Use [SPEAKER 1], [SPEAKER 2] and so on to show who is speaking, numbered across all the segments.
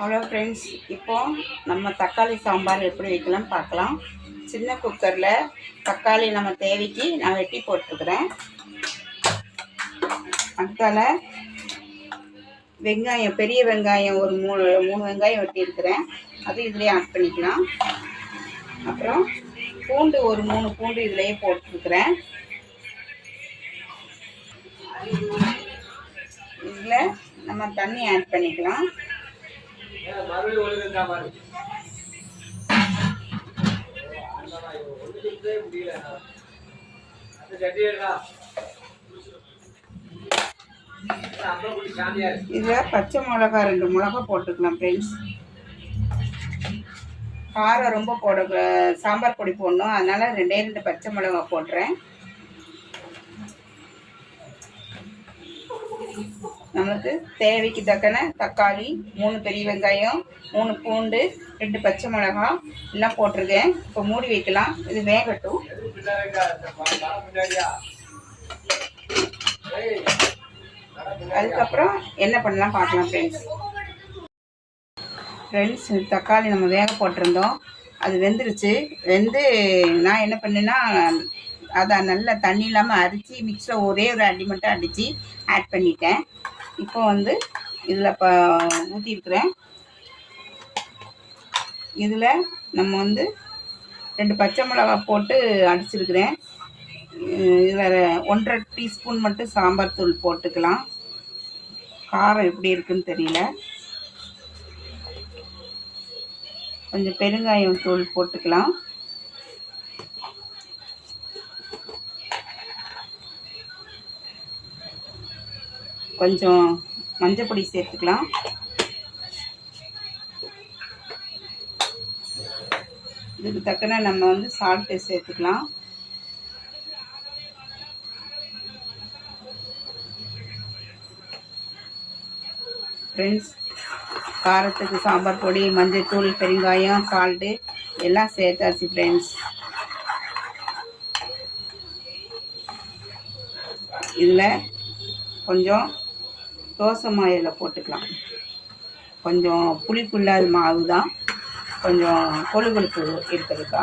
[SPEAKER 1] Hello friends, இப்போது நம்ம தக்காளி சாம்பார் எப்படி வைக்கலாம்னு பார்க்கலாம். சின்ன குக்கரில் தக்காளி நம்ம தேவைக்கு நான் வெட்டி போட்டுருக்குறேன். அடுத்தால வெங்காயம், பெரிய வெங்காயம் ஒரு மூணு வெங்காயம் வெட்டியிருக்கிறேன், அது இதுலேயே ஆட் பண்ணிக்கலாம். அப்புறம் பூண்டு ஒரு 3 பூண்டு இதுலேயே போட்டுருக்குறேன். இதில் நம்ம தண்ணி ஆட் பண்ணிக்கலாம். இதில் பச்சை மிளகா 2 மிளகா போட்டுக்கலாம் ஃப்ரெண்ட்ஸ். காரம் ரொம்ப சாம்பார் பொடி போடணும், அதனால் 2 பச்சை மிளகா போடுறேன். நமக்கு தேவைக்கு தக்கன தக்காளி, 3 பெரிய வெங்காயம், 3 பூண்டு, 2 பச்சை மிளகா எல்லாம் போட்டிருக்கேன். இப்போ மூடி வைக்கலாம், இது வேகட்டும். அதுக்கப்புறம் என்ன பண்ணலாம் பார்க்கலாம் ஃப்ரெண்ட்ஸ். தக்காளி நம்ம வேக போட்டிருந்தோம், அது வெந்துருச்சு. நான் என்ன பண்ணேன்னா, அதை நல்லா தண்ணி இல்லாமல் அரிச்சு மிக்ஸில் ஒரே ஒரு அடி மட்டும் அடித்து ஆட் பண்ணிட்டேன். இப்போ இதில் ஊற்றிருக்கிறேன். இதில் நம்ம 2 பச்சை மிளகா போட்டு அடிச்சிருக்கிறேன். இதில் 1.5 டீஸ்பூன் மட்டும் சாம்பார் தூள் போட்டுக்கலாம். காரம் எப்படி இருக்குன்னு தெரியல. கொஞ்சம் பெருங்காயம் தூள் போட்டுக்கலாம். கொஞ்சம் மஞ்சள் பொடி சேர்த்துக்கலாம். இதுக்கு தக்கன நம்ம சால்ட்டு சேர்த்துக்கலாம். ஃப்ரெண்ட்ஸ், காரத்துக்கு சாம்பார் பொடி, மஞ்சள் தூள், பெருங்காயம், சால்ட்டு எல்லாம் சேர்த்தாச்சு ஃப்ரெண்ட்ஸ். இதில் கொஞ்சம் தோசை மாவில் போட்டுக்கலாம். கொஞ்சம் புளிப்புள்ளாத மாவு தான், கொஞ்சம் கொழுகொழுப்பு இருக்கிறதுக்கா.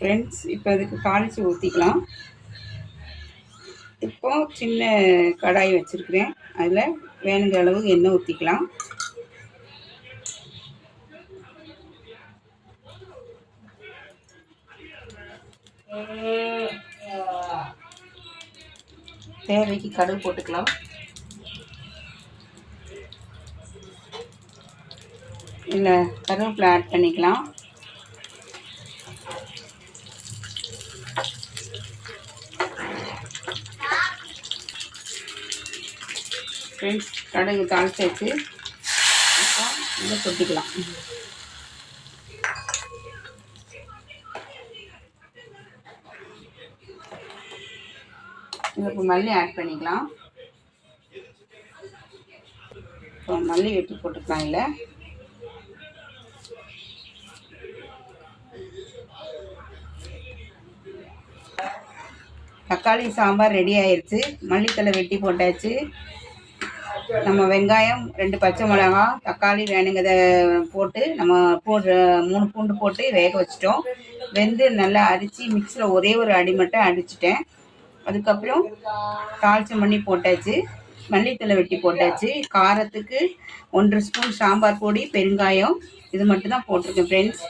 [SPEAKER 1] ஃப்ரெண்ட்ஸ், இப்போ இதுக்கு தாளித்து ஊற்றிக்கலாம். இப்போ சின்ன கடாய் வச்சுருக்கிறேன், அதில் வேணுங்கிற அளவு எண்ணெய் ஊற்றிக்கலாம். தேவைக்கு கடுகு போட்டுக்கலாம். இல்லை கருவேப்பிலை ஆட் பண்ணிக்கலாம். ஃப்ரெண்ட்ஸ், கடுகு தாளிச்சு வச்சு இதை கொட்டிக்கலாம். இப்போ மல்லி ஆட் பண்ணிக்கலாம். இப்போ மல்லி வெட்டி போட்டுக்கலாம். இல்லை தக்காளி சாம்பார் ரெடி ஆயிடுச்சு. மல்லித்தலை வெட்டி போட்டாச்சு. நம்ம வெங்காயம், 2 பச்சை மிளகா, தக்காளி வேணுங்கிறத போட்டு நம்ம 3 பூண்டு போட்டு வேக வச்சிட்டோம். வெந்து நல்லா அரிச்சு மிக்ஸில் ஒரே ஒரு அடி மட்டும் அடிச்சிட்டேன். அதுக்கப்புறம் தாளிச்சம் பண்ணி போட்டாச்சு. மல்லித்தலை வெட்டி போட்டாச்சு. காரத்துக்கு 1 ஸ்பூன் சாம்பார் பொடி, பெருங்காயம் இது மட்டும் தான் போட்டிருக்கேன் ஃப்ரெண்ட்ஸ்.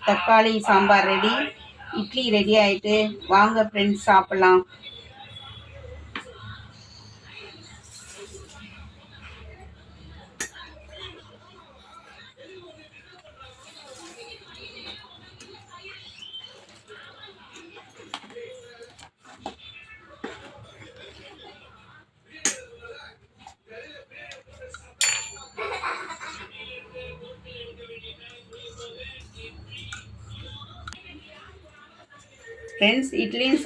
[SPEAKER 1] தக்காளி சாம்பார் ரெடி. இட்லி ரெடி ஆகிட்டு, வாங்க ஃப்ரெண்ட்ஸ் சாப்பிட்லாம். ஃப்ரெண்ட்ஸ், இட்லியும்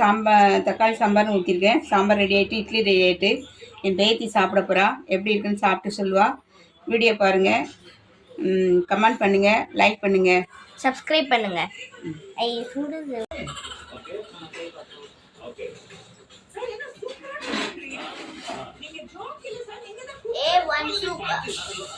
[SPEAKER 1] தக்காளி சாம்பார்னு ஊற்றிருக்கேன். சாம்பார் ரெடி ஆகிட்டு, இட்லி ரெடி ஆகிட்டு. என் பேத்தி சாப்பிட போகிறா. எப்படி இருக்குன்னு சாப்பிட்டு சொல்லுவா. வீடியோ பாருங்கள், கமெண்ட் பண்ணுங்கள், லைக் பண்ணுங்கள்,
[SPEAKER 2] சப்ஸ்கிரைப் பண்ணுங்கள். சூப்பர்.